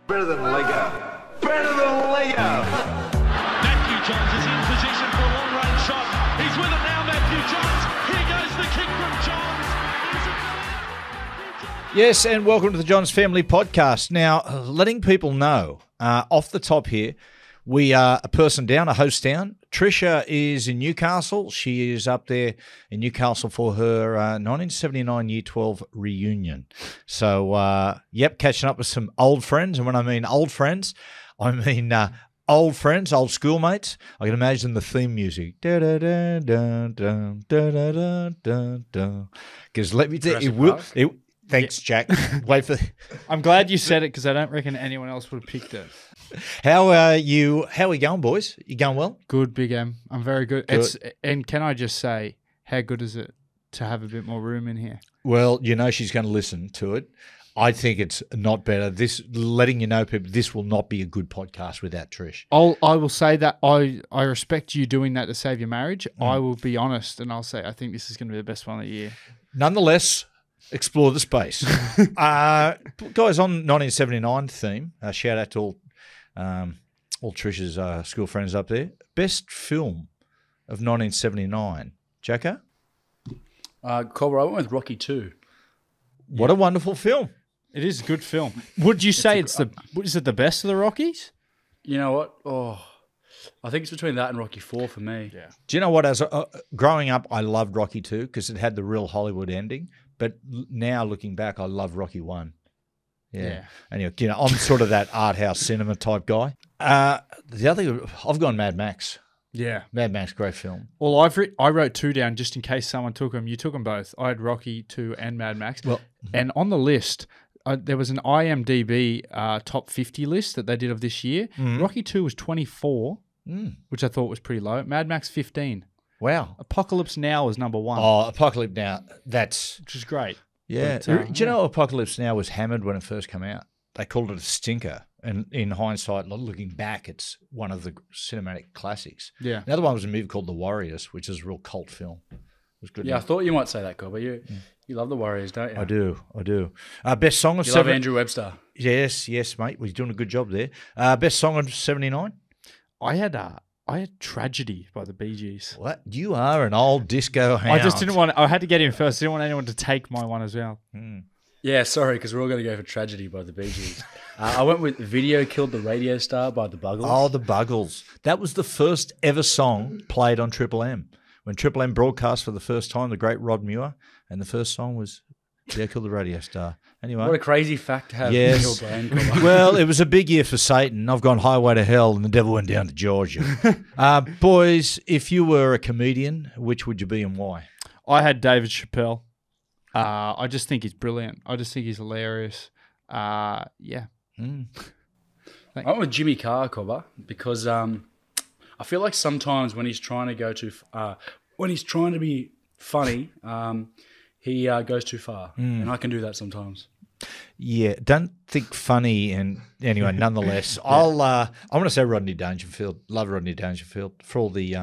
Better than Lego. Better than Lego. Matthew Johns is in position for a long-range shot. He's with it now, Matthew Johns. Here goes the kick from Johns. Yes, and welcome to the Johns Family Podcast. Now, letting people know, off the top here, we are a person down, a host down. Tricia is in Newcastle. She is up there in Newcastle for her 1979 Year 12 reunion. So, catching up with some old friends. And when I mean old friends, I mean old friends, old schoolmates. I can imagine the theme music. Because let me tell you, thanks, Jack. Wait for. I'm glad you said it because I don't reckon anyone else would have picked it. How are you? How are we going, boys? You going well? Good, Big M. I'm very good. And can I just say, how good is it to have a bit more room in here? Well, you know she's going to listen to it. I think it's not better. This, letting you know, people, this will not be a good podcast without Trish. I will say that I respect you doing that to save your marriage. I will be honest and I'll say I think this is going to be the best one of the year. Nonetheless, explore the space. Guys, on 1979 theme, shout out to all Trish's school friends up there. Best film of 1979. Jacko? Cobra, I went with Rocky 2. What a wonderful film. It is a good film. Would you say is it the best of the Rockies? You know what? Oh, I think it's between that and Rocky 4 for me. Yeah. Do you know what? As growing up, I loved Rocky 2 because it had the real Hollywood ending. But now looking back, I love Rocky 1. Yeah. Anyway, you know, I'm sort of that art house cinema type guy. The other, I've gone Mad Max. Yeah. Mad Max, great film. Well, I wrote 2 down just in case someone took them. You took them both. I had Rocky 2 and Mad Max. Well, and on the list, there was an IMDb top 50 list that they did of this year. Mm-hmm. Rocky 2 was 24, which I thought was pretty low. Mad Max 15. Wow. Apocalypse Now was number 1. Oh, Apocalypse Now, which is great. Yeah. But, do you know Apocalypse Now was hammered when it first came out? They called it a stinker. And in hindsight, looking back, it's one of the cinematic classics. Yeah. Another one was a movie called The Warriors, which is a real cult film. It was good. Yeah, I thought you might say that, Cobb. You love the Warriors, don't you? I do. Best song of you love Andrew Webster. Yes, mate. He's doing a good job there. Best song of 79? I had Tragedy by the Bee Gees. What? You are an old disco hound. I just didn't want. I had to get in first. I didn't want anyone to take my one as well. Yeah, sorry, because we're all going to go for Tragedy by the Bee Gees. I went with Video Killed the Radio Star by the Buggles. Oh, the Buggles. That was the first ever song played on Triple M. When Triple M broadcast for the first time, the great Rod Muir, and the first song was Video Killed the Radio Star. Anyway. What a crazy fact to have in your brain. Well, it was a big year for Satan. I've gone highway to hell and the devil went down to Georgia. Boys, if you were a comedian, which would you be and why? I had David Chappelle. I just think he's brilliant. I just think he's hilarious. Yeah. I went with Jimmy Carr, Cobber, because I feel like sometimes when he's trying to be funny, he goes too far, and I can do that sometimes. Yeah, don't think funny, and anyway, nonetheless, I'm going to say Rodney Dangerfield. Love Rodney Dangerfield for all the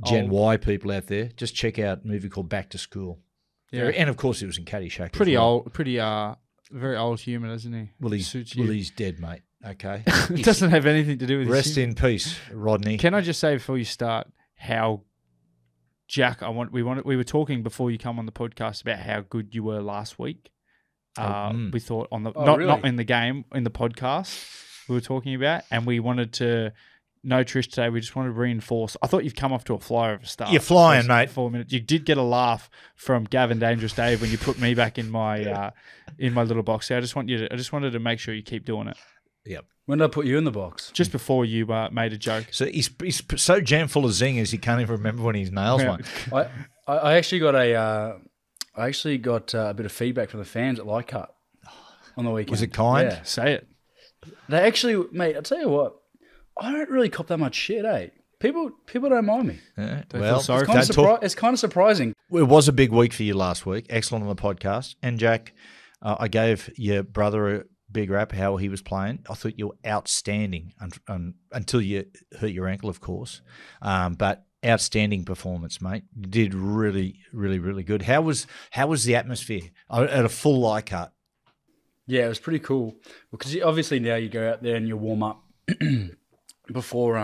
Gen Y people out there. Just check out a movie called Back to School. Yeah, and of course, it was in Caddyshack. Pretty old, very old human, isn't he? Well, he's dead, mate. Okay, it doesn't have anything to do with. Rest in peace, Rodney. Can I just say before you start how? Jack, we were talking before you come on the podcast about how good you were last week. We thought not in the game, in the podcast we were talking about, and we wanted to know Trish today. We just wanted to reinforce. I thought you've come off to a flyer of a start. You're flying, mate. 4 minutes. You did get a laugh from Gavin Dangerous Dave when you put me back in my little box. So I just wanted to make sure you keep doing it. Yep. When did I put you in the box? Just before you made a joke. So he's so jam full of zingers he can't even remember when his nails one. I actually got a bit of feedback from the fans at Leichhardt on the weekend. Was it kind? Yeah. Say it. They actually, mate. I tell you what, I don't really cop that much shit. People don't mind me. Yeah. It's kind of surprising. It was a big week for you last week. Excellent on the podcast. And Jack, I gave your brother a big rap how he was playing. I thought you were outstanding until you hurt your ankle, of course. But outstanding performance, mate. You did really, really, really good. How was the atmosphere at a full Leichhardt? Yeah, it was pretty cool. Because obviously now you go out there and you warm up before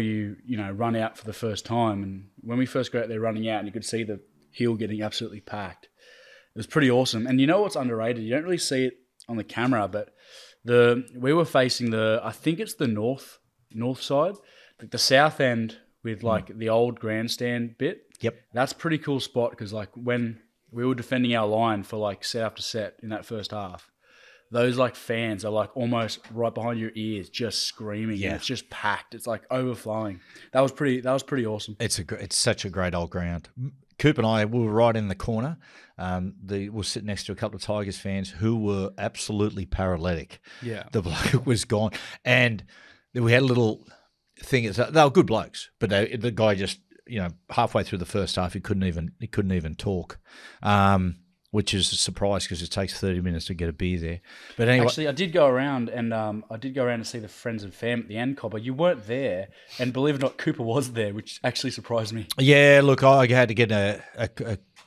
you run out for the first time. And when we first got out there running out, and you could see the hill getting absolutely packed, it was pretty awesome. And you know what's underrated? You don't really see it on the camera, but we were facing I think it's the north side, the south end with like the old grandstand bit. Yep. That's a pretty cool spot because like when we were defending our line for like set after set in that first half, those like fans are like almost right behind your ears, just screaming. Yeah. And it's just packed. It's like overflowing. That was pretty awesome. It's such a great old ground. Coop and I were right in the corner. We'll sit next to a couple of Tigers fans who were absolutely paralytic. Yeah. The bloke was gone. And we had a little thing. They were good blokes, but the guy just, halfway through the first half, he couldn't even talk, which is a surprise because it takes 30 minutes to get a beer there. But anyway, actually, I did go around to see the friends and fam at the end, Cobber. You weren't there, and believe it or not, Cooper was there, which actually surprised me. Yeah, look, I had to get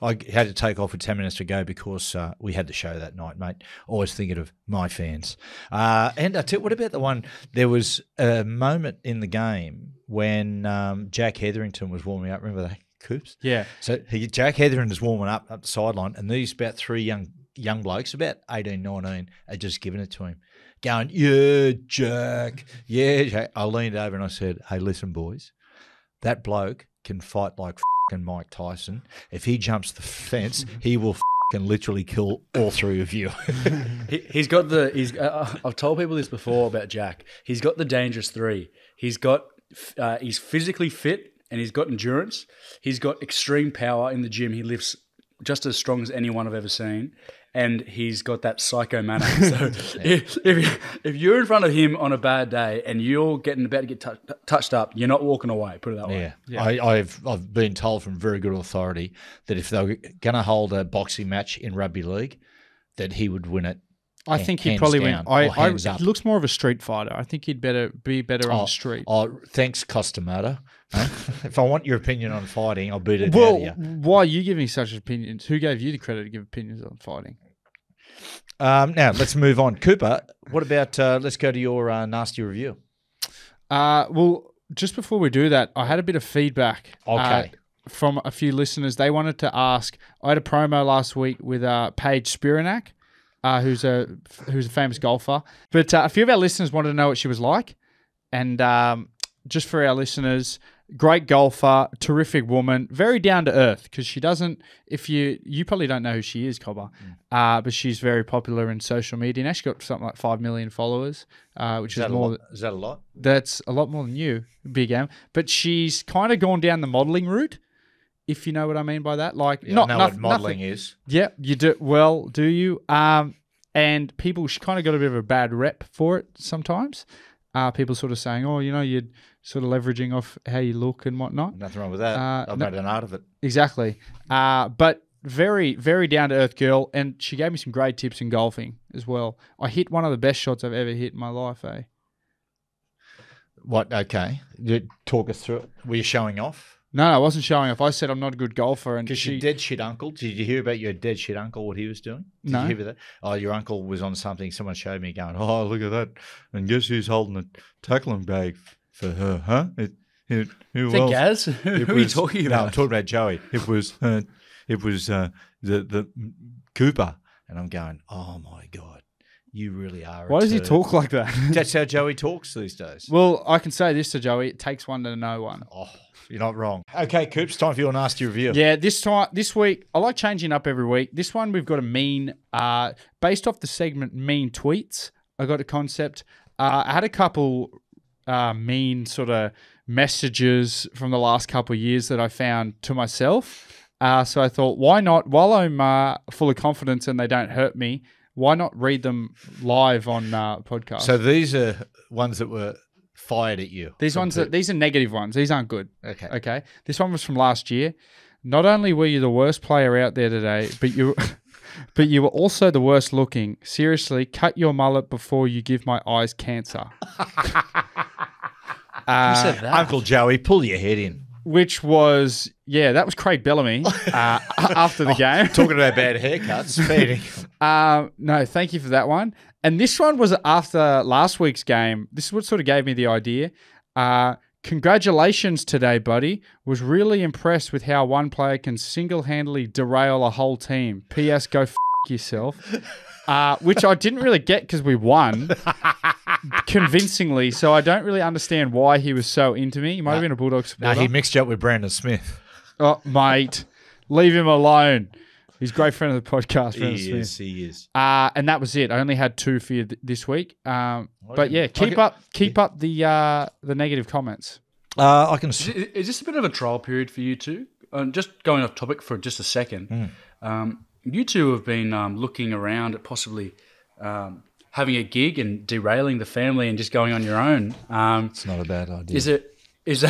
I had to take off with 10 minutes to go because we had the show that night, mate. Always thinking of my fans. And I tell you, what about the one? There was a moment in the game when Jack Hetherington was warming up. Remember that, Coops? Yeah. So Jack Hetherington is warming up the sideline, and these about three young blokes, about 18, 19, are just giving it to him, going, yeah, Jack. I leaned over and I said, hey, listen, boys, that bloke can fight like and Mike Tyson. If he jumps the fence, he will can literally kill all three of you. He's got I've told people this before about Jack. He's got the dangerous three. He's physically fit and he's got endurance. He's got extreme power in the gym. He lifts just as strong as anyone I've ever seen. And he's got that psycho manner. So if you're in front of him on a bad day and you're about to get touched up, you're not walking away. Put it that way. Yeah. I've been told from very good authority that if they were going to hold a boxing match in rugby league, that he would win it. I think he'd probably win. He looks more of a street fighter. I think he'd be better on the street. Oh, thanks, Costumata. If I want your opinion on fighting, I'll beat it out of you. Why are you giving such opinions? Who gave you the credit to give opinions on fighting? Now, let's move on. Cooper, what about let's go to your nasty review. Well, just before we do that, I had a bit of feedback from a few listeners. They wanted to ask, I had a promo last week with Paige Spiranak, who's a famous golfer. But a few of our listeners wanted to know what she was like. And just for our listeners, great golfer, terrific woman, very down to earth because she doesn't. If you probably don't know who she is, Cobber, but she's very popular in social media. Now she's got something like 5 million followers, which is more. Is that a lot? That's a lot more than you, Big M. But she's kind of gone down the modelling route, if you know what I mean by that. Like, I know what modelling is. Yeah, you do. Well, do you? And people, she kind of got a bit of a bad rep for it sometimes. People sort of saying, oh, you're sort of leveraging off how you look and whatnot. Nothing wrong with that. I've made an art of it. Exactly. But very, very down-to-earth girl, and she gave me some great tips in golfing as well. I hit one of the best shots I've ever hit in my life, eh? What? Okay. Talk us through it. Were you showing off? No, I wasn't showing off. I said I'm not a good golfer. Because your dead shit uncle, did you hear about your dead shit uncle, what he was doing? Did you hear about that? Oh, your uncle was on something. Someone showed me going, oh, look at that. And guess who's holding a tackling bag for her, huh? Who else? Gaz? Who are you talking about? No, I'm talking about Joey. It was the Cooper. And I'm going, oh, my God. You really are. Why does he talk like that? That's how Joey talks these days. Well, I can say this to Joey. It takes one to know one. Oh, you're not wrong. Okay, Coops, time for your nasty review. Yeah, this week, I like changing up every week. This one, we've got a mean, based off the segment mean tweets. I got a concept. I had a couple mean sort of messages from the last couple of years that I found to myself. So I thought, why not, while I'm full of confidence and they don't hurt me, why not read them live on podcast? So these are ones that were fired at you. These are negative ones. These aren't good. Okay. This one was from last year. Not only were you the worst player out there today, but you were also the worst looking. Seriously, cut your mullet before you give my eyes cancer. Who said that? Uncle Joey, pull your head in. which was, that was Craig Bellamy after the game. Talking about bad haircuts. Feeding. No, thank you for that one. And this one was after last week's game. This is what sort of gave me the idea. Congratulations today, buddy. Was really impressed with how one player can single-handedly derail a whole team. P.S. Go f*** yourself. Which I didn't really get because we won convincingly, so I don't really understand why he was so into me. He might have been a Bulldogs supporter. No, he mixed you up with Brandon Smith. Oh, mate. Leave him alone. He's a great friend of the podcast. He is. And that was it. I only had 2 for you this week. But yeah, keep up the negative comments. I can. Is this a bit of a trial period for you two? Just going off topic for just a second. You two have been looking around at possibly having a gig and derailing the family and just going on your own. It's not a bad idea. Is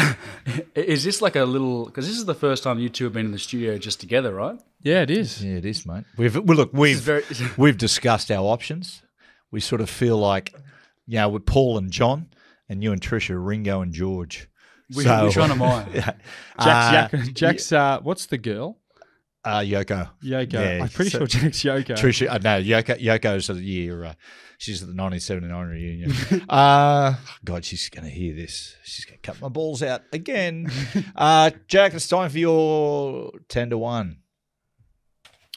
this like a little? Because this is the first time you two have been in the studio just together, right? Yeah, it is. Yeah, it is, mate. We've discussed our options. We sort of feel like, with Paul and John, and you and Tricia, Ringo and George. Which one am I? Jack's what's the girl? Yoko. Yeah, I'm pretty sure Jack's Yoko. Tricia, no, Yoko's of the year. She's at the 1979 reunion. God, she's going to hear this. She's going to cut my balls out again. Jack, it's time for your 10-1.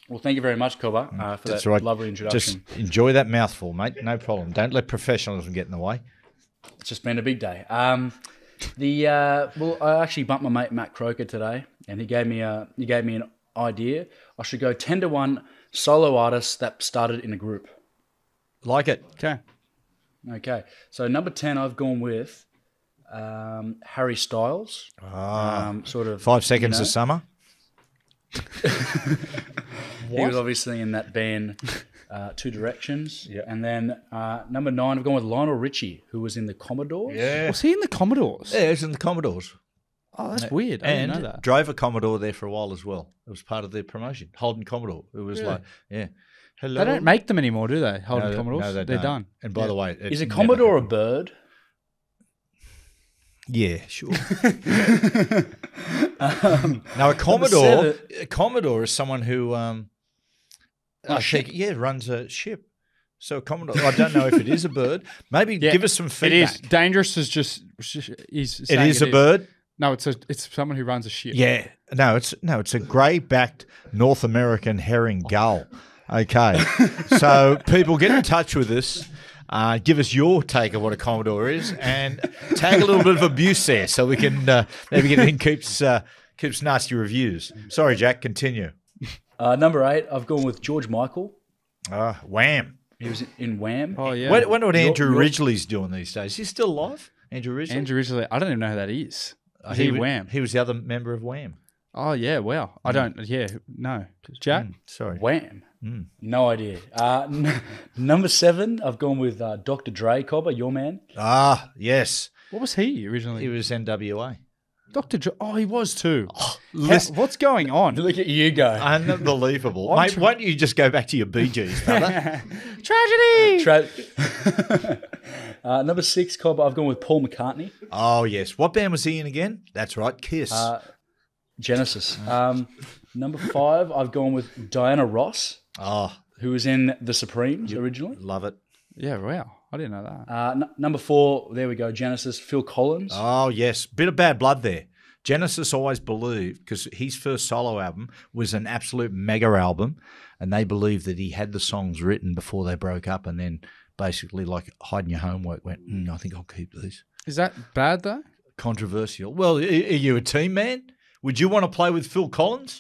Well, thank you very much, Cobber, for that lovely introduction. Just enjoy that mouthful, mate. No problem. Don't let professionalism get in the way. It's just been a big day. I actually bumped my mate Matt Croker today, and he gave me an idea. I should go 10-1 solo artists that started in a group. Like it. Okay. So number 10, I've gone with Harry Styles. Sort of 5 Seconds of Summer. He was obviously in that band, Two Directions. Yeah. And then number 9, I've gone with Lionel Richie, who was in the Commodores. Yeah. Was he in the Commodores? Yeah, he was in the Commodores. Oh, that's weird. I didn't know that. Drove a Commodore there for a while as well. It was part of their promotion. Holden Commodore. It was hello. They don't make them anymore, do they? Holden Commodores? No, they're done. And by the way, is a Commodore a bird? Yeah, sure. Now, a Commodore is someone who runs a ship. So a Commodore, I don't know if it is a bird. Maybe give us some feedback. It is. Dangerous is just. It is a bird. No, it's someone who runs a ship. Yeah. No, it's a grey-backed North American herring gull. Okay. So people get in touch with us. Give us your take of what a Commodore is, and tag a little bit of abuse there, so we can maybe get in Coops nasty reviews. Sorry, Jack. Continue. Number 8, I've gone with George Michael. Wham. He was in Wham. Oh yeah. Wonder what Andrew Ridgeley's doing these days. Is he still alive? Andrew Ridgeley. Andrew Ridgeley. I don't even know who that is. He Wham. He was the other member of Wham. Oh yeah. Wow. I don't. Yeah. No. Jack. Sorry. Wham. No idea. Number 7, I've gone with Dr. Dre, Cobber, your man. Yes. What was he originally? He was NWA. Dr. Dre. Oh, he was too. What's going on? Look at you go. Unbelievable. Mate, why don't you just go back to your Bee Gees, brother? Tragedy. Number 6, Cobber, I've gone with Paul McCartney. Oh, yes. What band was he in again? That's right, Kiss. Genesis. Number 5, I've gone with Diana Ross. Who was in The Supremes originally. Love it. Yeah, wow. I didn't know that. Number 4, there we go, Genesis, Phil Collins. Oh, yes. Bit of bad blood there. Genesis always believed, because his first solo album was an absolute mega album, and they believed that he had the songs written before they broke up, and then basically, like hiding your homework, went, I think I'll keep these. Is that bad, though? Controversial. Well, are you a team man? Would you want to play with Phil Collins?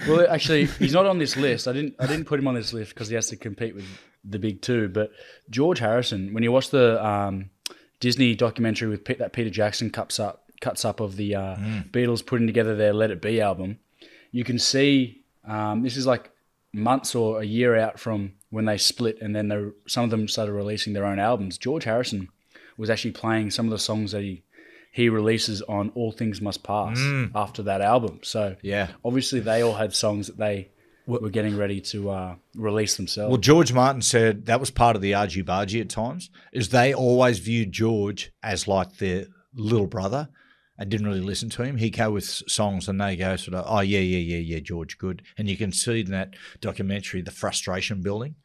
Well, actually, he's not on this list. I didn't put him on this list because he has to compete with the big two. But George Harrison, when you watch the Disney documentary with that Peter Jackson cuts up of the Beatles putting together their Let It Be album, you can see this is like months or a year out from when they split, and then some of them started releasing their own albums. George Harrison was actually playing some of the songs that he releases on All Things Must Pass after that album. So obviously they all had songs that they were getting ready to release themselves. Well, George Martin said that was part of the argy-bargy at times, is they always viewed George as like their little brother, and didn't really listen to him. He'd go with songs and they go sort of, oh, yeah, George, good. And you can see in that documentary the frustration building.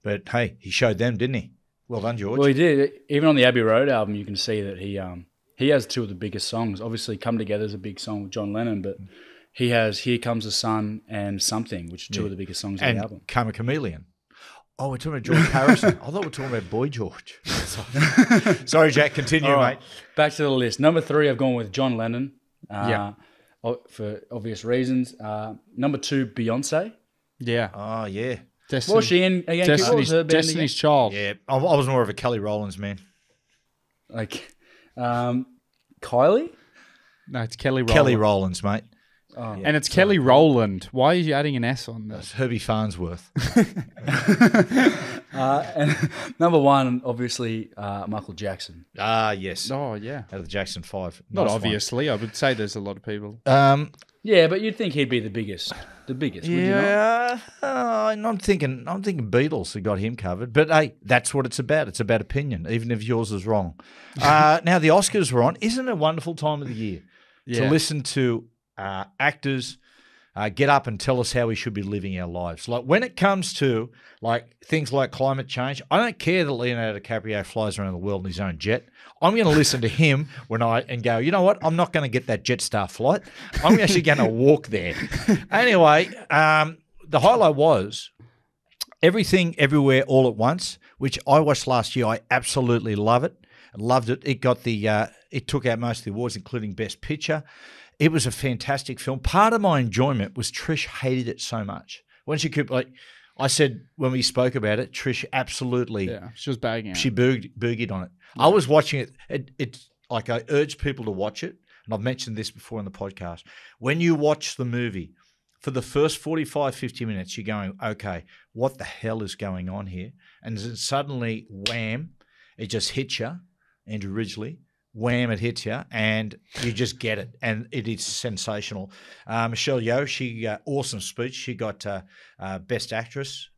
But, hey, he showed them, didn't he? Well done, George. Well, he did. Even on the Abbey Road album, you can see that he has two of the biggest songs. Obviously, Come Together is a big song with John Lennon, but he has Here Comes the Sun and Something, which are two of the biggest songs on the album. Come a Chameleon. Oh, we're talking about George Harrison. I thought we were talking about Boy George. Sorry, Jack. Continue, mate. Back to the list. Number 3, I've gone with John Lennon. For obvious reasons. Number 2, Beyonce. Yeah. Oh, yeah. What was she in again? Destiny's Child. Yeah, I was more of a Kelly Rowlands man. Like, Kylie? No, it's Kelly Rowland. Kelly Rowlands, mate. Oh. And it's Kelly Rowland. Why are you adding an S on that? That's Herbie Farnsworth. And number 1, obviously, Michael Jackson. Ah, yes. Oh, yeah. Out of the Jackson 5. Not Nice obviously. I would say there's a lot of people. one. Yeah, but you'd think he'd be the biggest. The biggest, would you not? Yeah, I'm thinking Beatles have got him covered. But hey, that's what it's about. It's about opinion, even if yours is wrong. Now the Oscars were on. Isn't it a wonderful time of the year to listen to actors get up and tell us how we should be living our lives? Like when it comes to like things like climate change, I don't care that Leonardo DiCaprio flies around the world in his own jet. I'm going to listen to him and go, you know what? I'm not going to get that Jetstar flight. I'm actually going to walk there. Anyway, the highlight was Everything, Everywhere, All at Once, which I watched last year. I absolutely loved it. It got it took out most of the awards, including Best Picture. It was a fantastic film. Part of my enjoyment was Trish hated it so much. When she could, like I said when we spoke about it, Trish absolutely, she was bagging it. She boogied on it. I was watching it. It's like I urge people to watch it, and I've mentioned this before in the podcast. When you watch the movie, for the first 45, 50 minutes, you're going, okay, what the hell is going on here? And then suddenly, wham, it just hits you, Andrew Ridgeley. Wham, it hits you, and you just get it, and it is sensational. Michelle Yeoh, she awesome speech. She got Best Actress,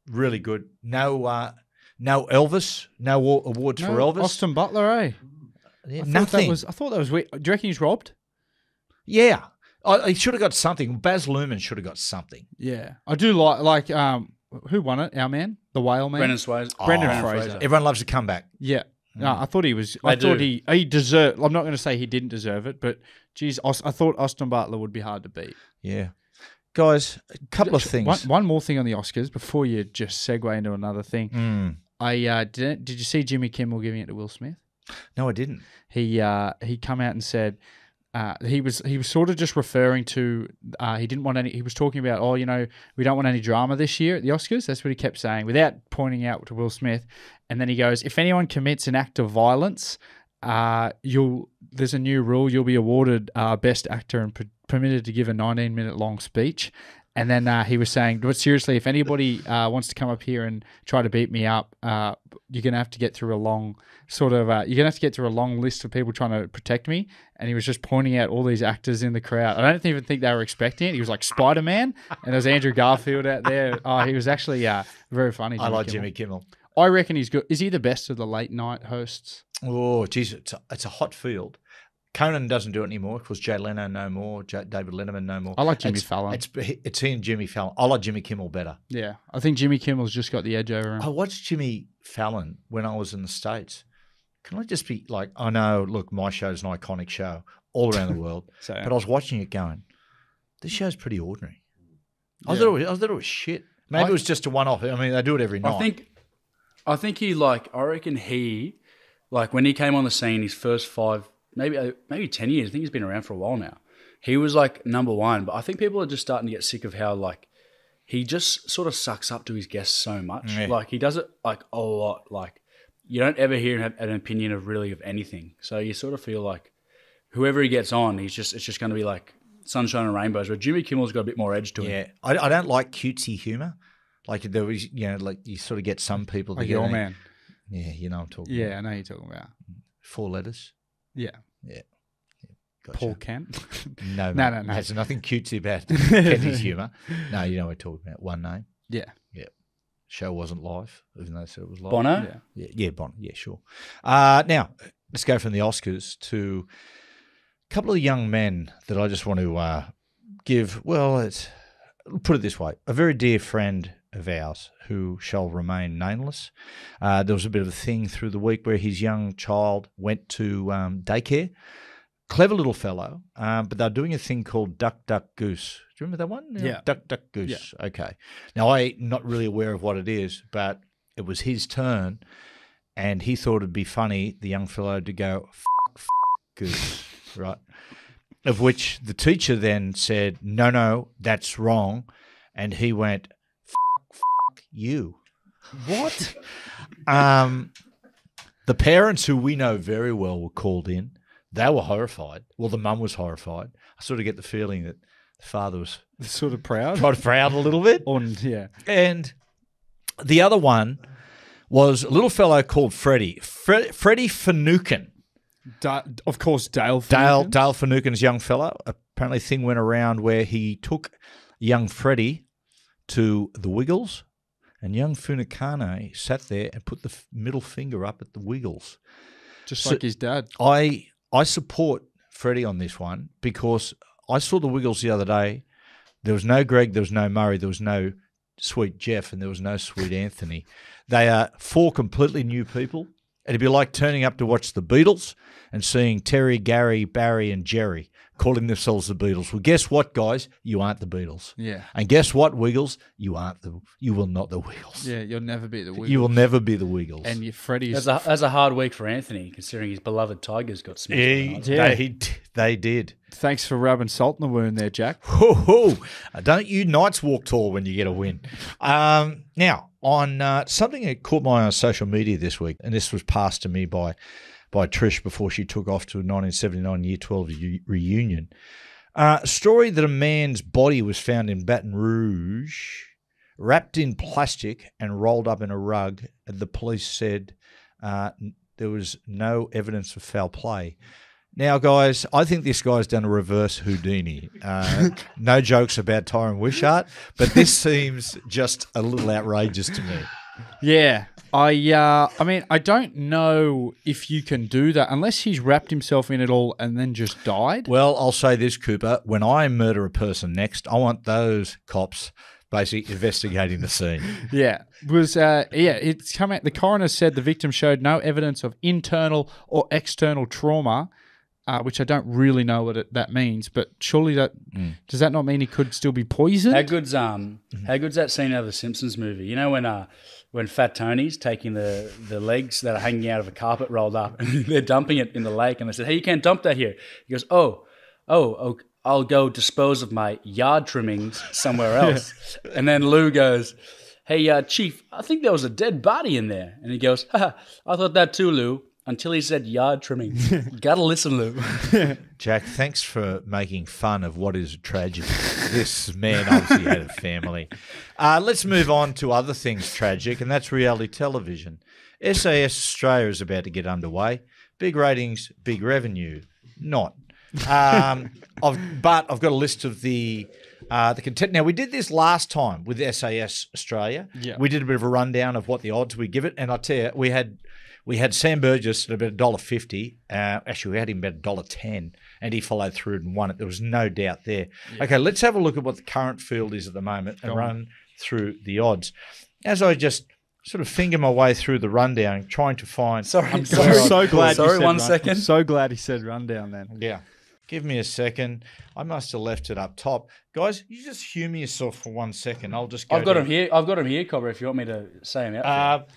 really good. No Elvis, no awards for Elvis. Austin Butler, eh? Yeah, I nothing. thought that was weird. Do you reckon he's robbed? Yeah, he should have got something. Baz Luhrmann should have got something. Yeah, I do like who won it? Our man, the whale man, Brendan Fraser. Brendan Fraser. Everyone loves a comeback. Yeah. No, I thought he was. I thought he deserved. I'm not going to say he didn't deserve it, but geez, I thought Austin Butler would be hard to beat. Yeah, guys, a couple of things. One more thing on the Oscars before you just segue into another thing. Did you see Jimmy Kimmel giving it to Will Smith? No, I didn't. He come out and said he was sort of just referring to he didn't want any. He was talking about we don't want any drama this year at the Oscars. That's what he kept saying without pointing out to Will Smith. And then he goes, if anyone commits an act of violence, there's a new rule. You'll be awarded Best Actor and permitted to give a 19-minute long speech. And then he was saying, but seriously, if anybody wants to come up here and try to beat me up, you're gonna have to get through a long list of people trying to protect me. And he was just pointing out all these actors in the crowd. I don't even think they were expecting it. He was like Spider-Man, and there's Andrew Garfield out there. Oh, he was actually very funny. I like Jimmy Kimmel. I reckon he's good. Is he the best of the late night hosts? Oh, geez, it's a hot field. Conan doesn't do it anymore because Jay Leno no more, David Letterman no more. I like Jimmy Fallon. It's he and Jimmy Fallon. I like Jimmy Kimmel better. Yeah, I think Jimmy Kimmel's just got the edge over him. I watched Jimmy Fallon when I was in the States. Can I just be like, I know, look, my show's an iconic show all around the world, but I was watching it going, this show's pretty ordinary. I thought it was shit. Maybe it was just a one-off. I mean, they do it every night. I think he I reckon he, when he came on the scene, his first 5, maybe 10 years, I think he's been around for a while now. He was number one, but I think people are just starting to get sick of how he just sort of sucks up to his guests so much. Yeah. He does it a lot. You don't ever hear him have an opinion of anything. So you sort of feel like whoever he gets on, it's just going to be sunshine and rainbows. Where Jimmy Kimmel's got a bit more edge to him. Yeah, I don't like cutesy humor. There was, you sort of get some people together. Your man. Yeah, you know what I'm talking about. Yeah, I know you're talking about. 4 letters. Yeah. Gotcha. Paul Kent? No. There's nothing cutesy about Kenny's humour. No, you know what we're talking about. One name. Yeah. Yeah. Show wasn't live, even though they said it was live. Bono? Yeah, Bono. Yeah, sure. Now, let's go from the Oscars to couple of young men that I just want to give, put it this way, a very dear friend of ours who shall remain nameless. There was a bit of a thing through the week where his young child went to daycare. Clever little fellow, but they're doing a thing called Duck, Duck, Goose. Do you remember that one? Yeah. Duck, Duck, Goose. Yeah. Okay. Now, I'm not really aware of what it is, but it was his turn, and he thought it'd be funny, the young fellow, to go, f goose, right? Of which the teacher then said, no, that's wrong. And he went, f you. What? The parents, who we know very well, were called in. They were horrified. Well, the mum was horrified. I sort of get the feeling that the father was Sort of proud. proud a little bit. Yeah. And the other one was a little fellow called Freddie. Freddie Finucane. Of course, Dale Finucane's young fellow. Apparently, a thing went around where he took young Freddie to the Wiggles, and young Finucane sat there and put the middle finger up at the Wiggles. Just like his dad. I support Freddie on this one because I saw the Wiggles the other day. There was no Greg, there was no Murray, there was no sweet Jeff, and there was no sweet Anthony. They are 4 completely new people. It'd be like turning up to watch the Beatles and seeing Terry, Gary, Barry, and Jerry calling themselves the Beatles. Well, guess what, guys? You aren't the Beatles. Yeah. And guess what, Wiggles? You will not the Wiggles. Yeah, you'll never be the Wiggles. You will never be the Wiggles. And Freddie's... That's a hard week for Anthony, considering his beloved Tigers got smashed. They did. Thanks for rubbing salt in the wound there, Jack. Ho. Don't you Knights walk tall when you get a win. Now, on something that caught my eye on social media this week, and this was passed to me by Trish before she took off to a 1979 Year 12 reunion. A story that a man's body was found in Baton Rouge, wrapped in plastic and rolled up in a rug. The police said there was no evidence of foul play. Now, guys, I think this guy's done a reverse Houdini. No jokes about Tyron Wishart, but this seems just a little outrageous to me. Yeah. I mean, I don't know if you can do that unless he's wrapped himself in it all and then just died. Well, I'll say this, Cooper. When I murder a person next, I want those cops basically investigating the scene. Yeah. It's come out. The coroner said the victim showed no evidence of internal or external trauma, which I don't really know what that means, but surely does that not mean he could still be poisoned? How good's that scene out of the Simpsons movie? You know when Fat Tony's taking the legs that are hanging out of a carpet rolled up and they're dumping it in the lake, and they said, "Hey, you can't dump that here." He goes, "Oh, I'll go dispose of my yard trimmings somewhere else." Yeah. And then Lou goes, "Hey, Chief, I think there was a dead body in there." And he goes, "I thought that too, Lou." Until he said yard trimming. Gotta listen, Lou. Jack, thanks for making fun of what is a tragedy. This man obviously had a family. Let's move on to other things tragic, and that's reality television. SAS Australia is about to get underway. Big ratings, big revenue. Not. But I've got a list of the content. Now, we did this last time with SAS Australia. Yeah. We did a bit of a rundown of what the odds we give it, and I tell you, we had Sam Burgess at about $1.50. Actually, we had him about $1.10, and he followed through and won it. There was no doubt there. Yeah. Okay, let's have a look at what the current field is at the moment and run through the odds. As I just sort of finger my way through the rundown, trying to find... I'm so glad Sorry, 1 second. I'm so glad he said rundown then. Yeah. Give me a second. I must have left it up top. Guys, you just humour yourself for 1 second. I'll just go... I've got him here, Cobra, if you want me to say him out.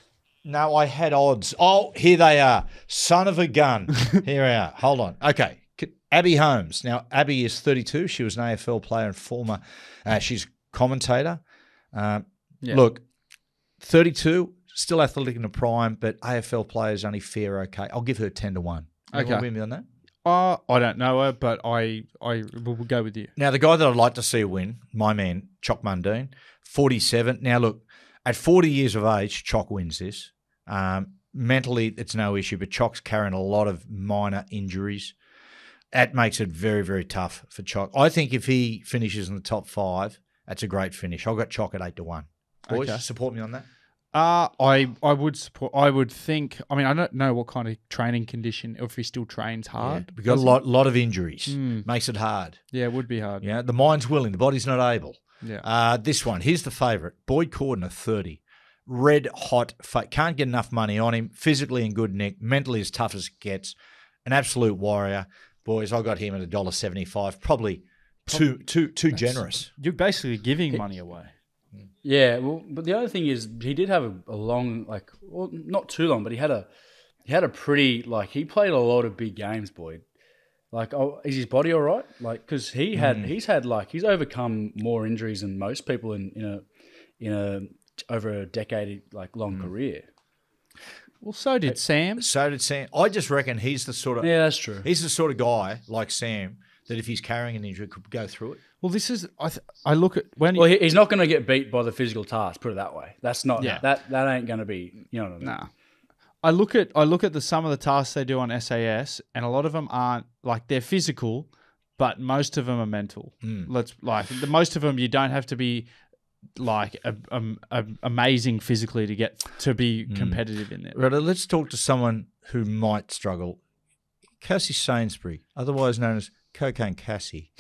No, I had odds. Oh, here they are. Son of a gun. Here they are. Hold on. Okay. Abby Holmes. Now, Abby is 32. She was an AFL player and former... she's commentator. Look, 32, still athletic in the prime, but AFL players only fair okay. I'll give her 10-1. Okay. You with me on that? I don't know her, but I will go with you. Now, the guy that I'd like to see win, my man, Chock Mundine, 47. Now, look, at 40 years of age, Chock wins this. Mentally, it's no issue, but Chock's carrying a lot of minor injuries. That makes it very, very tough for Chock. I think if he finishes in the top 5, that's a great finish. I've got Chock at 8-1. Boys, support me on that. I would support. I would think. I mean, I don't know what kind of training condition, or if he still trains hard. We've got a lot of injuries. Makes it hard. Yeah, it would be hard. Yeah, the mind's willing, the body's not able. Yeah. This one, here's the favourite. Boyd Cordner, 30. Red hot. Can't get enough money on him. Physically in good nick. Mentally as tough as it gets. An absolute warrior. Boys, I got him at $1.75. Probably too generous. You're basically giving money away. Yeah, well, but the other thing is he did have a long, not too long, but he had a pretty, he played a lot of big games, Boyd. Is his body all right? Because he's overcome more injuries than most people in a over a decade long career. Well, so did Sam. I just reckon he's the sort of that's true. He's the sort of guy like Sam that if he's carrying an injury could go through it. Well, this is I look at when he's not going to get beat by the physical task. Put it that way. That's not that ain't going to be. You know what I mean? Nah. I look at some of the tasks they do on SAS, and a lot of them aren't they're physical, but most of them are mental. Most of them you don't have to be amazing physically to be competitive in there. Right, let's talk to someone who might struggle. Cassie Sainsbury, otherwise known as Cocaine Cassie.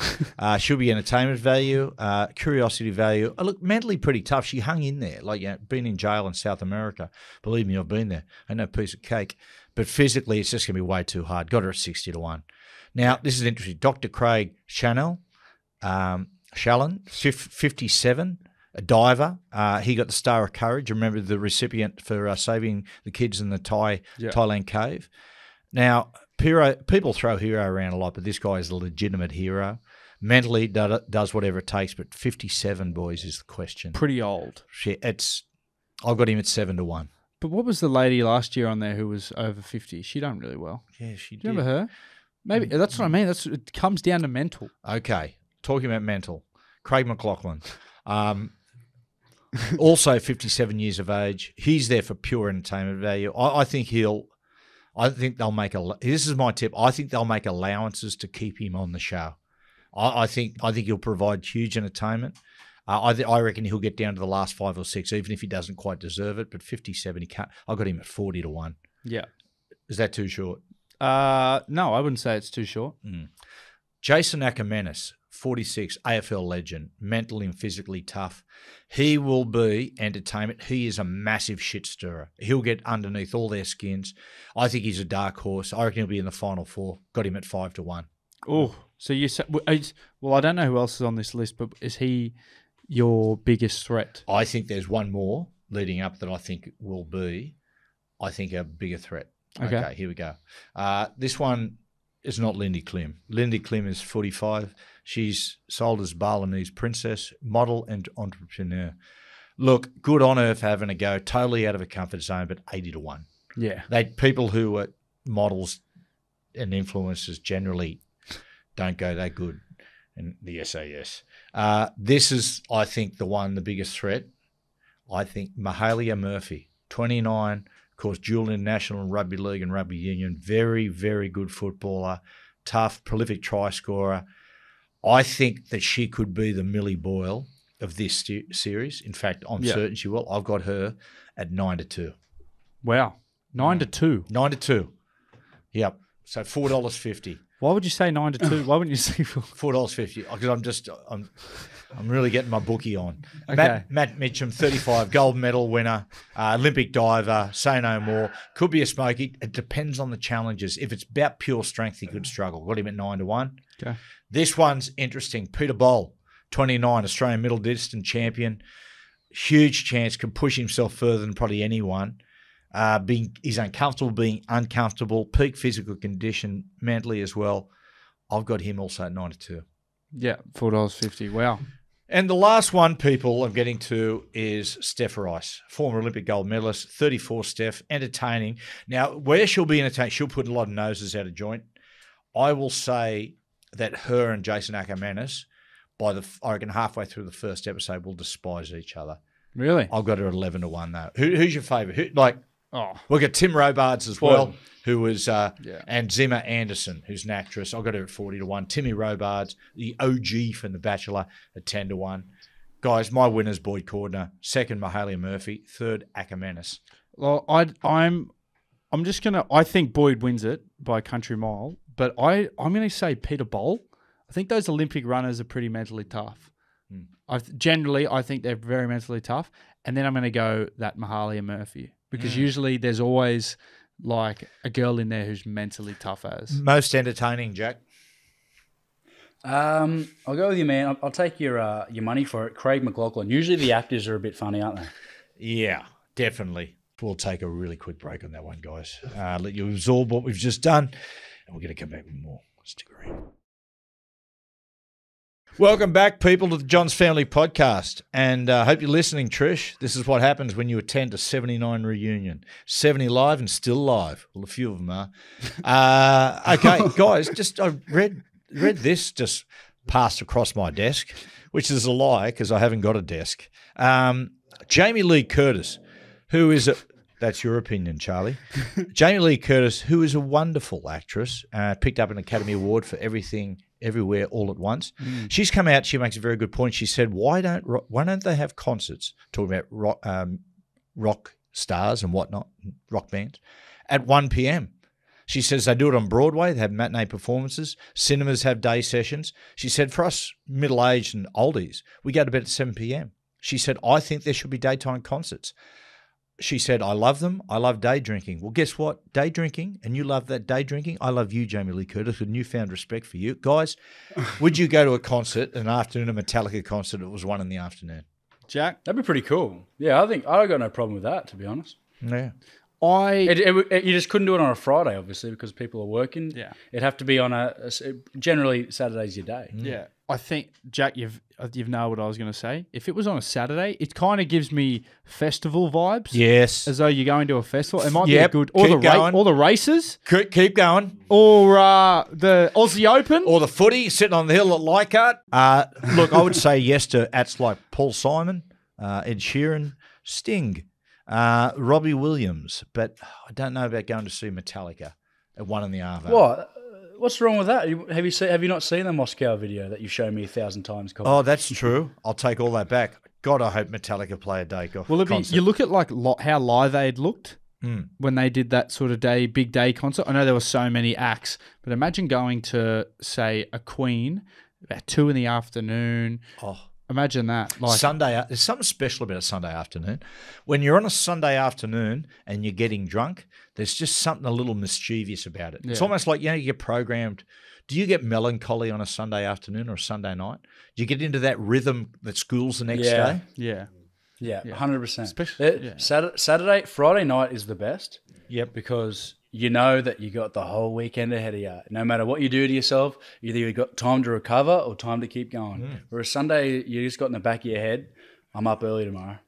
She'll be entertainment value, curiosity value. Look, mentally pretty tough. She hung in there, been in jail in South America. Believe me, I've been there. Ain't no piece of cake. But physically, it's just going to be way too hard. Got her at 60-1. Now, this is interesting. Dr. Craig Shallon, 57, a diver. He got the Star of Courage. Remember the recipient for saving the kids in the Thailand cave. Now, people throw hero around a lot, but this guy is a legitimate hero. Mentally, does whatever it takes, but 57, boys, is the question. Pretty old. I've got him at 7-1. But what was the lady last year on there who was over 50? She done really well. Yeah, she did. Do you remember her? Maybe that's what I mean. It comes down to mental. Okay, talking about mental. Craig McLaughlin, also 57 years of age. He's there for pure entertainment value. I think they'll make this is my tip. I think they'll make allowances to keep him on the show. I think he'll provide huge entertainment. I reckon he'll get down to the last 5 or 6, even if he doesn't quite deserve it. But 57, he can't. I got him at 40-1. Yeah, is that too short? No, I wouldn't say it's too short. Jason Ackermanis, 46, AFL legend, mentally and physically tough. He will be entertainment. He is a massive shit stirrer. He'll get underneath all their skins. I think he's a dark horse. I reckon he'll be in the final 4. Got him at 5-1. Oh, so you said, well, I don't know who else is on this list, but is he your biggest threat? I think there's one more leading up that I think will be, a bigger threat. Okay, here we go. This one is not Lindy Klim. Lindy Klim is 45. She's sold as Balinese princess, model and entrepreneur. Look, good on her for having a go. Totally out of her comfort zone, but 80-1. Yeah. People who are models and influencers generally don't go that good in the SAS. This is, I think, the biggest threat. I think Mahalia Murphy, 29, of course, dual international in rugby league and rugby union. Very, very good footballer, tough, prolific try scorer. I think that she could be the Millie Boyle of this series. In fact, I'm certain she will. I've got her at 9-2. Wow, 9-2. 9-2. Yep. So $4.50. Why would you say 9-2? Why wouldn't you say $4.50? Because I'm really getting my bookie on. Okay. Matt Mitchum, 35, gold medal winner, Olympic diver, say no more. Could be a smoky. It depends on the challenges. If it's about pure strength, he could struggle. Got him at 9-1. Okay. This one's interesting. Peter Boll, 29, Australian middle distance champion. Huge chance, can push himself further than probably anyone. He's uncomfortable being uncomfortable, peak physical condition mentally as well. I've got him also at 9-2. Yeah, $4.50. Wow. And the last one, people, I'm getting to is Steph Rice, former Olympic gold medalist, 34 Steph, entertaining. Now, where she'll be entertaining, she'll put a lot of noses out of joint. I will say that her and Jason Ackermanis, I reckon halfway through the first episode, will despise each other. Really? I've got her at 11-1 though. Who's your favourite? Oh, we've got Tim Robards as well, who was, and Zimmer Anderson, who's an actress. I've got her at 40-1. Timmy Robards, the OG from The Bachelor, at 10-1. Guys, my winner's Boyd Cordner. Second, Mahalia Murphy. Third, Ackermanis. Well, I'm just gonna. I think Boyd wins it by a country mile, but I'm gonna say Peter Boll. I think those Olympic runners are pretty mentally tough. I think they're very mentally tough, and then I'm gonna go that Mahalia Murphy because usually there's always like a girl in there who's mentally tough as. Most entertaining, Jack. I'll go with you, man. I'll take your money for it. Craig McLaughlin. Usually the actors are a bit funny, aren't they? Yeah, definitely. We'll take a really quick break on that one, guys. Let you absorb what we've just done, and we're going to come back with more. Stick around. Welcome back, people, to the John's Family Podcast. And I hope you're listening, Trish. This is what happens when you attend a 79 reunion. 70 live and still live. Well, a few of them are. Okay, guys, I read this just passed across my desk, which is a lie because I haven't got a desk. Jamie Lee Curtis, who is that's your opinion, Charlie. Jamie Lee Curtis, who is a wonderful actress, picked up an Academy Award for Everything, Everywhere, All at Once. She's come out. She makes a very good point. She said, "Why don't they have concerts talking about rock stars and whatnot, rock bands, at 1 p.m.?" She says they do it on Broadway. They have matinee performances. Cinemas have day sessions. She said for us middle-aged and oldies, we go to bed at 7 p.m. She said, I think there should be daytime concerts. She said, I love them. I love day drinking. Well, guess what? Day drinking, and you love that day drinking. I love you, Jamie Lee Curtis, with newfound respect for you. Guys, would you go to a concert, an afternoon, a Metallica concert? It was 1 in the afternoon. Jack? That'd be pretty cool. Yeah, I got no problem with that, to be honest. Yeah. You just couldn't do it on a Friday, obviously, because people are working. Yeah. It'd have to be on generally Saturday's your day. Yeah. I think, Jack, you've nailed what I was going to say. If it was on a Saturday, it kind of gives me festival vibes. Yes. As though you're going to a festival. It might be a good... Or the races. Keep going. Or the Aussie Open. Or the footy, sitting on the hill at Leichhardt. Look, I would say yes to acts like Paul Simon, Ed Sheeran, Sting, Robbie Williams, but I don't know about going to see Metallica at 1 in the afternoon. What? What's wrong with that? Have you not seen the Moscow video that you've shown me 1,000 times? Colin? Oh, that's true. I'll take all that back. God, I hope Metallica play a day concert. You look at how Live Aid looked when they did that sort of big day concert. I know there were so many acts, but imagine going to, say, a Queen at 2 in the afternoon. Oh. Imagine that. Like Sunday, there's something special about a Sunday afternoon. When you're on a Sunday afternoon and you're getting drunk, there's just something a little mischievous about it. It's almost like, you get programmed. Do you get melancholy on a Sunday afternoon or a Sunday night? Do you get into that rhythm that school's the next day? Yeah. Yeah, 100%. Friday night is the best. Yep. Because you know that you got the whole weekend ahead of you. No matter what you do to yourself, either you've got time to recover or time to keep going. Whereas Sunday, you just got in the back of your head, I'm up early tomorrow.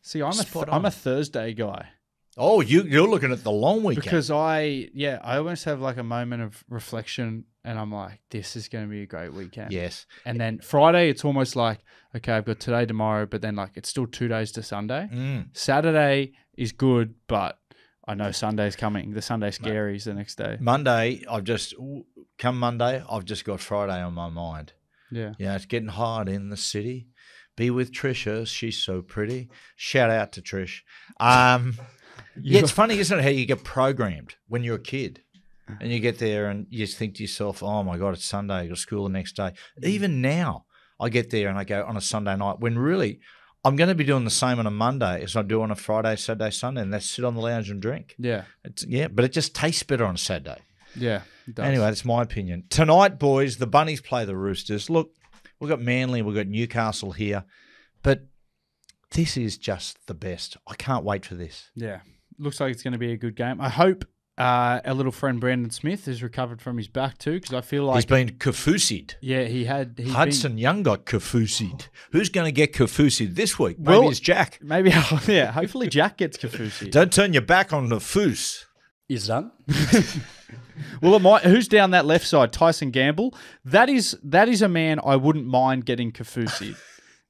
See, I'm a Thursday guy. Oh, you're looking at the long weekend. Because I almost have like a moment of reflection and I'm like, this is going to be a great weekend. Yes. And then Friday, it's almost like, okay, I've got today, tomorrow, but then like it's still 2 days to Sunday. Saturday is good, but I know Sunday's coming. The Sunday scaries the next day. Monday, I've just got Friday on my mind. Yeah. Yeah, it's getting hard in the city. Be with Trisha. She's so pretty. Shout out to Trish. It's funny, isn't it, how you get programmed when you're a kid and you get there and you just think to yourself, oh, my God, it's Sunday. I got school the next day. Even now, I get there and I go on a Sunday night when really I'm going to be doing the same on a Monday as I do on a Friday, Saturday, Sunday, and that's sit on the lounge and drink. Yeah. But it just tastes better on a Saturday. Yeah, it does. Anyway, that's my opinion. Tonight, boys, the Bunnies play the Roosters. Look, we've got Manly, we've got Newcastle here, but this is just the best. I can't wait for this. Yeah. Looks like it's going to be a good game. I hope our little friend Brandon Smith has recovered from his back too, because I feel like he's been kafusied. Yeah, Hudson Young got kafusied. Who's going to get kafusied this week? Maybe it's Jack. Maybe, yeah. Hopefully Jack gets kafusied. Don't turn your back on the foos. Is done. Well, who's down that left side? Tyson Gamble. That is a man I wouldn't mind getting kafusied.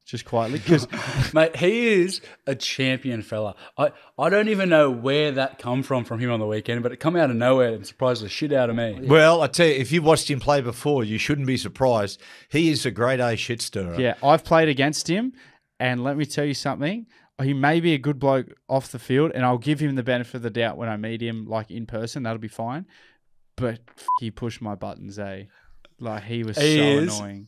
Just quietly, because mate, he is a champion fella. I don't even know where that come from him on the weekend, but it come out of nowhere and surprised the shit out of me. Well, I tell you, if you've watched him play before, you shouldn't be surprised. He is a grade A shit stirrer. Yeah, I've played against him, And let me tell you something. He may be a good bloke off the field, and I'll give him the benefit of the doubt when I meet him, like in person. That'll be fine. But he pushed my buttons, eh? Like he was annoying.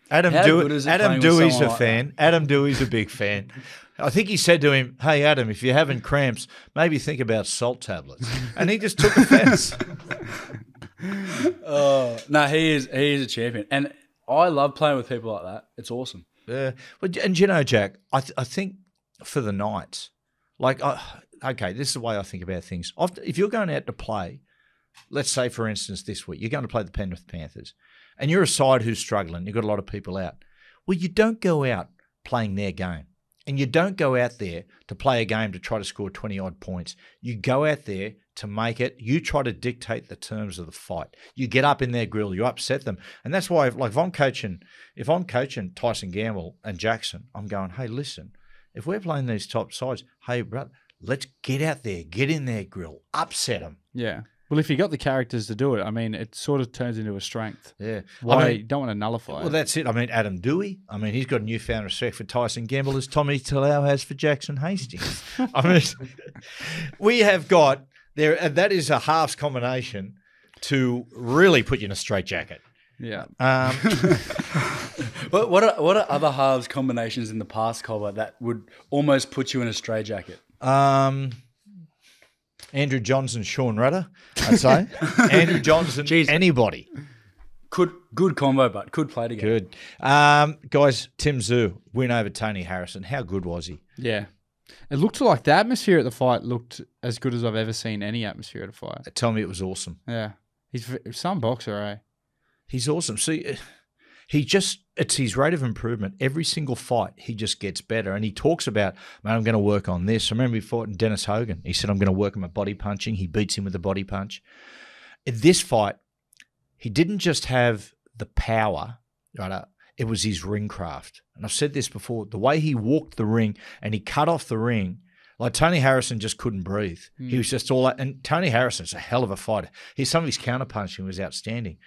Adam Dewey's a fan. Adam Dewey's a big fan. I think he said to him, "Hey Adam, if you're having cramps, maybe think about salt tablets." And he just took offence. No, he is a champion, and I love playing with people like that. It's awesome. Yeah, and you know, Jack, I think for the Knights, like, okay, this is the way I think about things. If you're going out to play, let's say for instance this week, you're going to play the Penrith Panthers, and you're a side who's struggling, you've got a lot of people out. Well, you don't go out playing their game. And you don't go out there to play a game to try to score 20-odd points. You go out there to make it. You try to dictate the terms of the fight. You get up in their grill. You upset them. And that's why, like, if I'm coaching Tyson Gamble and Jackson, I'm going, hey, listen, if we're playing these top sides, hey, brother, let's get out there, get in their grill, upset them. Yeah. Well, if you got the characters to do it, I mean, it sort of turns into a strength. Yeah. Why you don't want to nullify it? Well, that's it. I mean, Adam Dewey, he's got a newfound respect for Tyson Gamble as Tommy Talau has for Jackson Hastings. I mean, we have got there, and that is a halves combination to really put you in a straitjacket. Yeah. What are other halves combinations in the past, Colbert, that would almost put you in a straitjacket? Andrew Johnson, Sean Rudder, I'd say. Andrew Johnson, anybody. Good combo, but could play together. Good. Guys, Tim Zoo, win over Tony Harrison. How good was he? Yeah. It looked like the atmosphere at the fight looked as good as I've ever seen any atmosphere at a fight. Tell me it was awesome. Yeah. He's some boxer, eh? He's awesome. See, it's his rate of improvement. Every single fight, he just gets better. And he talks about, man, I'm going to work on this. I remember he fought Dennis Hogan. He said, I'm going to work on my body punching. He beats him with a body punch. In this fight, he didn't just have the power, right? It was his ring craft. And I've said this before, the way he walked the ring and he cut off the ring, like Tony Harrison just couldn't breathe. He was just all that. And Tony Harrison's a hell of a fighter. Some of his counterpunching was outstanding.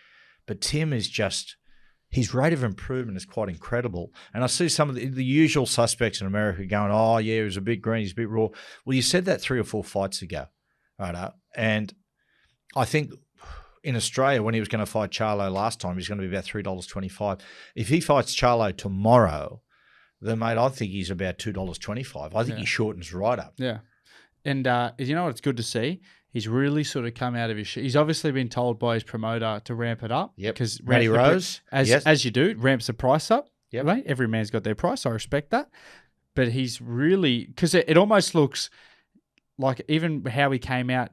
But Tim is just... his rate of improvement is quite incredible. And I see some of the usual suspects in America going, oh, yeah, he was a bit green, he's a bit raw. Well, you said that 3 or 4 fights ago, right? And I think in Australia, when he was going to fight Charlo last time, he's going to be about $3.25. If he fights Charlo tomorrow, then, mate, I think he's about $2.25. I think he shortens right up. Yeah. And you know what it's good to see? He's really sort of come out of his shit. He's obviously been told by his promoter to ramp it up. Yep. Because Matty Rose. As you do, ramps the price up. Yep. Right? Every man's got their price. I respect that. But he's really... because it almost looks like even how he came out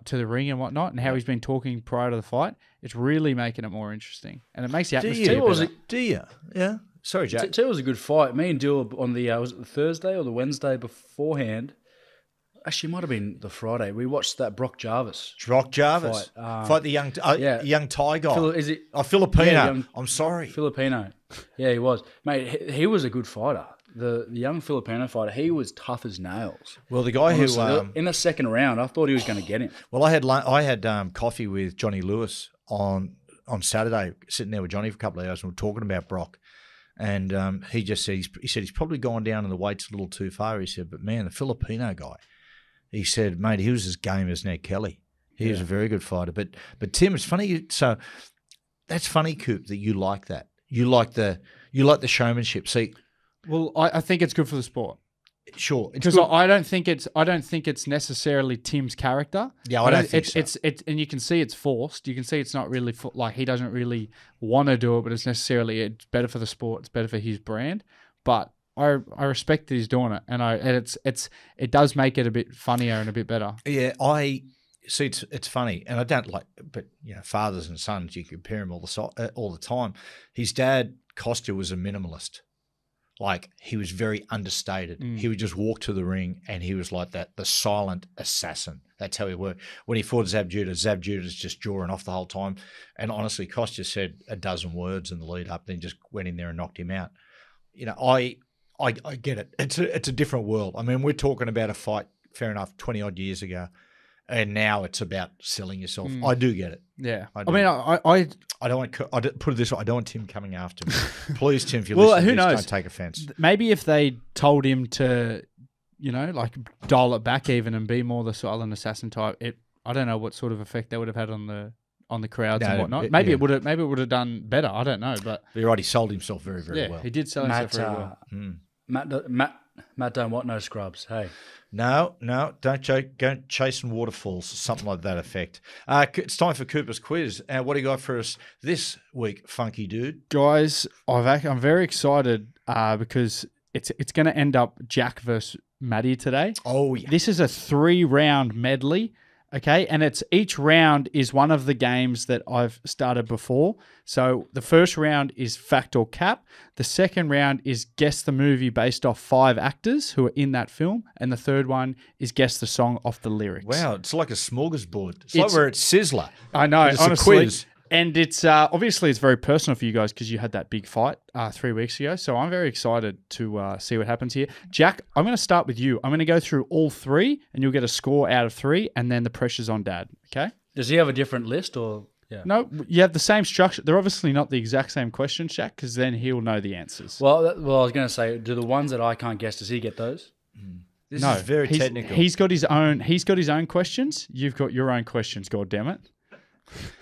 to the ring and whatnot and how he's been talking prior to the fight, it's really making it more interesting. And it makes the atmosphere better. Do you? Yeah. Sorry, Jack. It was a good fight. Me and Dill on the... was it the Thursday or the Wednesday beforehand... Actually, it might have been the Friday. We watched that Brock Jarvis. Fight the young Thai guy. Is it? Filipino. Yeah, I'm sorry. Filipino. Yeah, he was. Mate, he was a good fighter. The young Filipino fighter, he was tough as nails. Well, the guy honestly, in the second round, I thought he was going to get him. Well, I had coffee with Johnny Lewis on Saturday, sitting there with Johnny for a couple of hours, and we were talking about Brock. And he just said he's probably gone down in the weights a little too far. He said, but man, the Filipino guy. He said, mate, he was as game as Ned Kelly. He was a very good fighter. But Tim, it's funny. So that's funny, Coop, that you like that. You like the showmanship. See, well, I think it's good for the sport. Sure, because I don't think it's necessarily Tim's character. Yeah, I don't think so. It's and you can see it's forced. You can see it's not really like he doesn't really want to do it, but it's better for the sport. It's better for his brand. But I respect that he's doing it, and it does make it a bit funnier and a bit better. Yeah, I see. It's funny, and I don't like, but fathers and sons, you compare them all the time. His dad, Costa, was a minimalist. Like, he was very understated. He would just walk to the ring, and he was like that, the silent assassin. That's how he worked. When he fought Zab Judas just jawing off the whole time. And honestly, Costa said a dozen words in the lead up, then just went in there and knocked him out. I get it. It's a different world. I mean, we're talking about a fight, fair enough, 20-odd years ago. And now it's about selling yourself. I do get it. Yeah. I I do. mean, I don't want. Put it this way. I don't want Tim coming after me. Please, Tim, if you're Well, listening, who to this, knows? don't take offence. maybe if they told him to, like dial it back even and be more the silent assassin type, I don't know what sort of effect that would have had on the crowds and whatnot. Maybe it would have done better. I don't know, but He already sold himself very, very well. he did sell himself very well. Matt don't want no scrubs. Hey, No, don't go chasing waterfalls, something like that effect. It's time for Cooper's quiz. What do you got for us this week, funky dude? Guys, I'm very excited because it's going to end up Jack versus Maddie today. Oh, yeah. This is a 3-round medley, okay? And each round is one of the games that I've started before. So the first round is fact or cap. The second round is guess the movie based off 5 actors who are in that film. And the third one is guess the song off the lyrics. Wow, it's like a smorgasbord. It's like we're at Sizzler. I know, It's a honestly. quiz. And it's obviously it's very personal for you guys because you had that big fight 3 weeks ago. So I'm very excited to see what happens here. Jack, I'm going to start with you. I'm going to go through all 3 and you'll get a score out of 3 and then the pressure's on Dad. Okay? does he have a different list or? Yeah. No, you have the same structure. They're obviously not the exact same questions, Jack, because then he'll know the answers. Well, I was going to say, do the ones that I can't guess, does he get those? This is very technical. He's got his own questions. You've got your own questions, God damn it.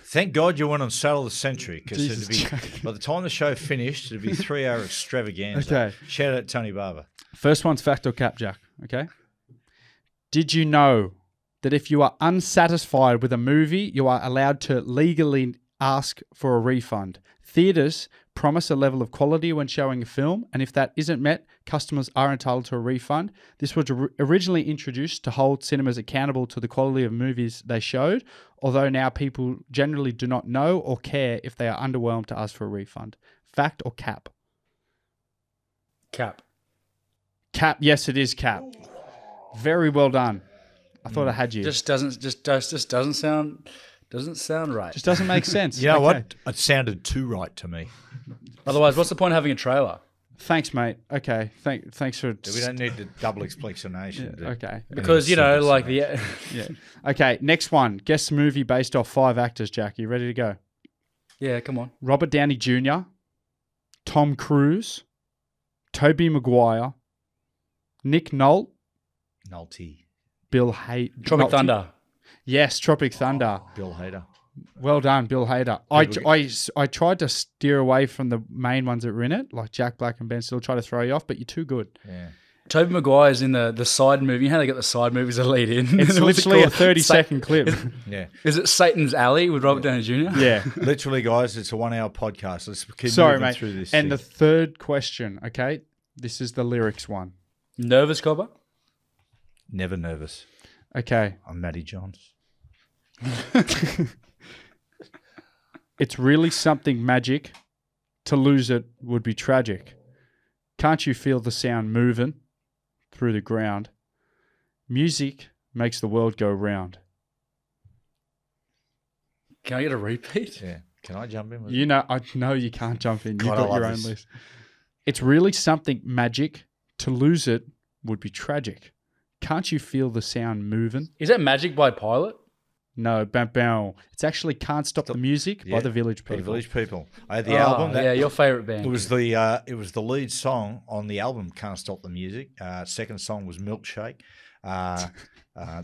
Thank God you went on Saddle of the Century because Jesus. by the time the show finished, it'd be 3-hour extravaganza. Okay. Shout out Tony Barber. First one's fact or cap, Jack. Okay. Did you know that if you are unsatisfied with a movie, you are allowed to legally ask for a refund? Theaters promise a level of quality when showing a film, and if that isn't met, customers are entitled to a refund. This was originally introduced to hold cinemas accountable to the quality of movies they showed, although now people generally do not know or care if they are underwhelmed to ask for a refund. Fact or cap? Cap. Cap, yes, it is cap. Very well done. I thought I had you. Just doesn't sound right. Just doesn't make sense. You know Okay. what? It sounded too right to me. Otherwise, what's the point of having a trailer? Thanks, mate. Okay. Thanks for. We don't need the double explanation. Okay. Because Yeah. Okay. Next one. Guess the movie based off 5 actors. Jack, you ready to go? Yeah, come on. Robert Downey Jr., Tom Cruise, Tobey Maguire, Nick Nolte, Nolte. Bill Hader. Tropic Thunder. Yes, Tropic Thunder. Bill Hader. Well done, Bill Hader. I tried to steer away from the main ones that were in it, like Jack Black and Ben Stiller, try to throw you off, but you're too good. Yeah. Tobey Maguire's in the side movie. You know how they got the side movies to lead in? It's literally a 30-second clip. Yeah. Is it Satan's Alley with Robert Downey Jr.? Yeah. Literally, guys, it's a 1-hour podcast. Let's keep Sorry, moving mate. through this. And the shit. third question, okay? This is the lyrics one. Nervous Copper? Never nervous. Okay. I'm Matty Johns. It's really something magic. To lose it would be tragic. Can't you feel the sound moving through the ground? Music makes the world go round. Can I get a repeat? Yeah. Can I jump in? With You know, I know you can't jump in. You've God, I got love your own this. list. It's really something magic. To lose it would be tragic. Can't you feel the sound moving? Is that Magic by Pilot? No, bam, bam. It's actually Can't Stop the Music by Yeah, the Village by the People. Village People. I had the album. Yeah, your favourite band. It was the lead song on the album Can't Stop the Music. Second song was Milkshake.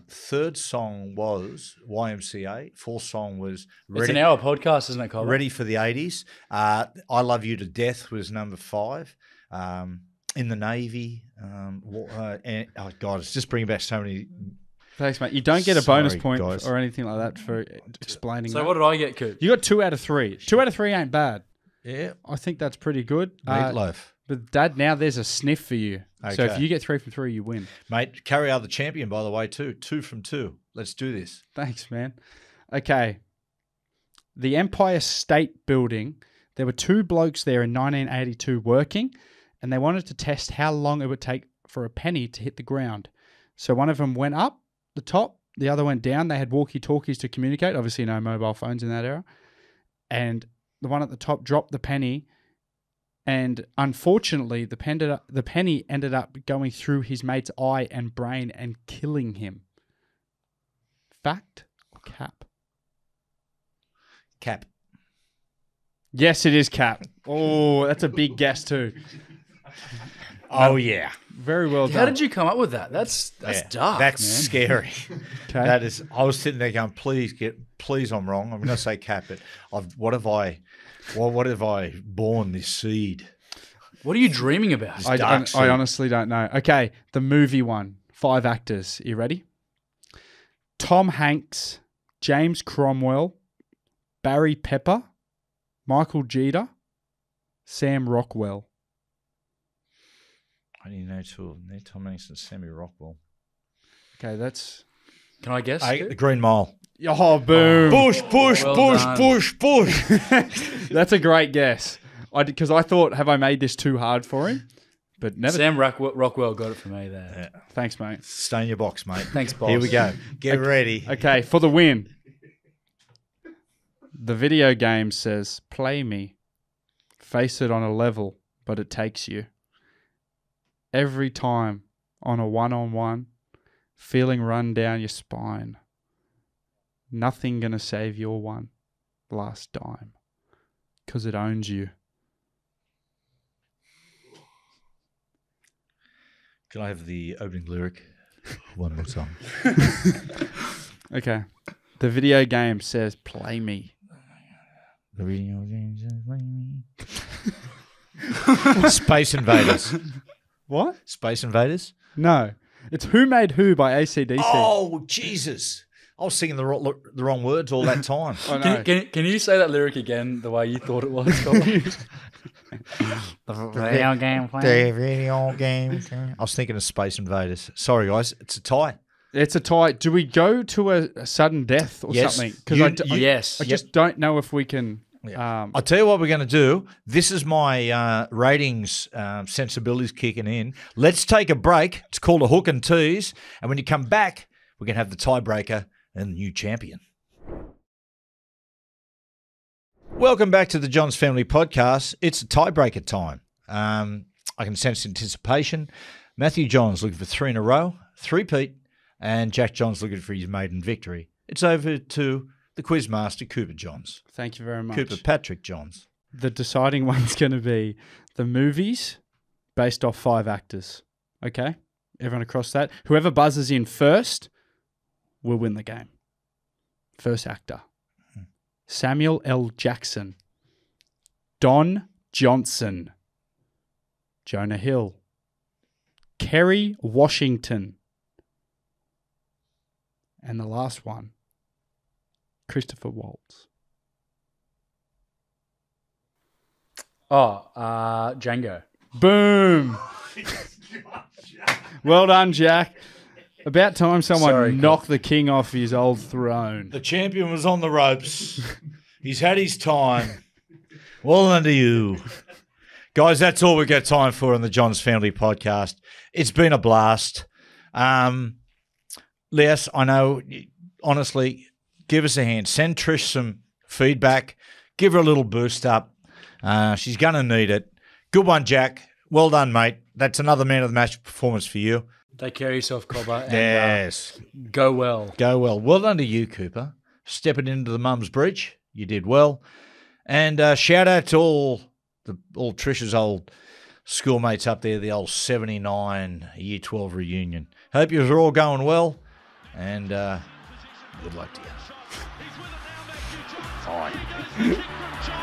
Third song was YMCA. Fourth song was It's an hour podcast, isn't it, Colin? Ready for the 80s. I Love You to Death was number 5. In the Navy. And, oh, God, it's just bringing back so many. Thanks, mate. You don't get a bonus Sorry, point guys. or anything like that for explaining So that. what did I get, Coop? You got 2 out of 3. 2 out of 3 ain't bad. Yeah. I think that's pretty good. Meatloaf. But Dad, now there's a sniff for you. So if Okay. you get 3 from 3, you win. Mate, Carry out the champion, by the way, too. 2 from 2. Let's do this. Thanks, man. Okay. The Empire State Building, there were 2 blokes there in 1982 working, and they wanted to test how long it would take for a penny to hit the ground. So one of them went up the top, the other went down. They had walkie-talkies to communicate. Obviously, no mobile phones in that era. And the one at the top dropped the penny, and unfortunately, the penny ended up going through his mate's eye and brain and killing him. fact or cap? Cap. Yes, it is cap. Oh, that's a big guess too. Oh, yeah. Very well done. How did you come up with that? That's Yeah, dark, That's man. scary. Okay. That is. I was sitting there going, please, I'm wrong. I'm going to say cap it. What have I born this seed? What are you dreaming about? I honestly don't know. Okay, the movie one. 5 actors. You ready? Tom Hanks, James Cromwell, Barry Pepper, Michael Jeter, Sam Rockwell. I didn't know two of them. Tom Hanks and Sammy Rockwell. Okay, that's... Can I guess? The Green Mile. Oh, boom. Push. Well done. That's a great guess. Because I thought, have I made this too hard for him? But never. Sam Rockwell got it for me there. Yeah. Thanks, mate. Stay in your box, mate. Thanks, boss. Here we go. Get ready. Okay, for the win. The video game says, play me. Face it on a level, but it takes you. Every time on a one-on-one, feeling run down your spine. Nothing gonna save your one last dime. 'Cause it owns you. Can I have the opening lyric one more time? Okay. The video game says, play me. The video game says, play me. Space Invaders. What? Space Invaders? No. It's Who Made Who by AC/DC. Oh, Jesus. I was singing the wrong words all that time. I know. Can you say that lyric again the way you thought it was? The video game The video game. I was thinking of Space Invaders. Sorry, guys. It's a tie. It's a tie. Do we go to a sudden death or Yes. something? Because Yes. I just don't know if we can. I'll tell you what we're going to do. This is my ratings sensibilities kicking in. Let's take a break. It's called a hook and tease. And when you come back, we're going to have the tiebreaker and the new champion. Welcome back to the Johns Family Podcast. It's a tiebreaker time. I can sense anticipation. Matthew Johns looking for 3 in a row, 3-peat, and Jack Johns looking for his maiden victory. It's over to the quizmaster, Cooper Johns. Thank you very much. Cooper Patrick Johns. The deciding one's going to be the movies based off 5 actors. Okay? Everyone across that. Whoever buzzes in first will win the game. First actor. Samuel L. Jackson. Don Johnson. Jonah Hill. Kerry Washington. And the last one, Christopher Waltz. Django. Boom. Well done, Jack. About time someone knocked the king off his old throne. The champion was on the ropes. He's had his time. Well done to you. Guys, that's all we've got time for on the Johns Family Podcast. It's been a blast. Les, I know, honestly, give us a hand. Send Trish some feedback. Give her a little boost up. She's going to need it. Good one, Jack. Well done, mate. That's another man of the match performance for you. Take care of yourself, Cobber. And, Yes. go well. Go well. Well done to you, Cooper. Stepping into the mum's breach. You did well. And shout out to all Trish's old schoolmates up there, the old 79 Year 12 reunion. Hope you're all going well. And good luck to you. He's with it now, Matthew Jones. Bye.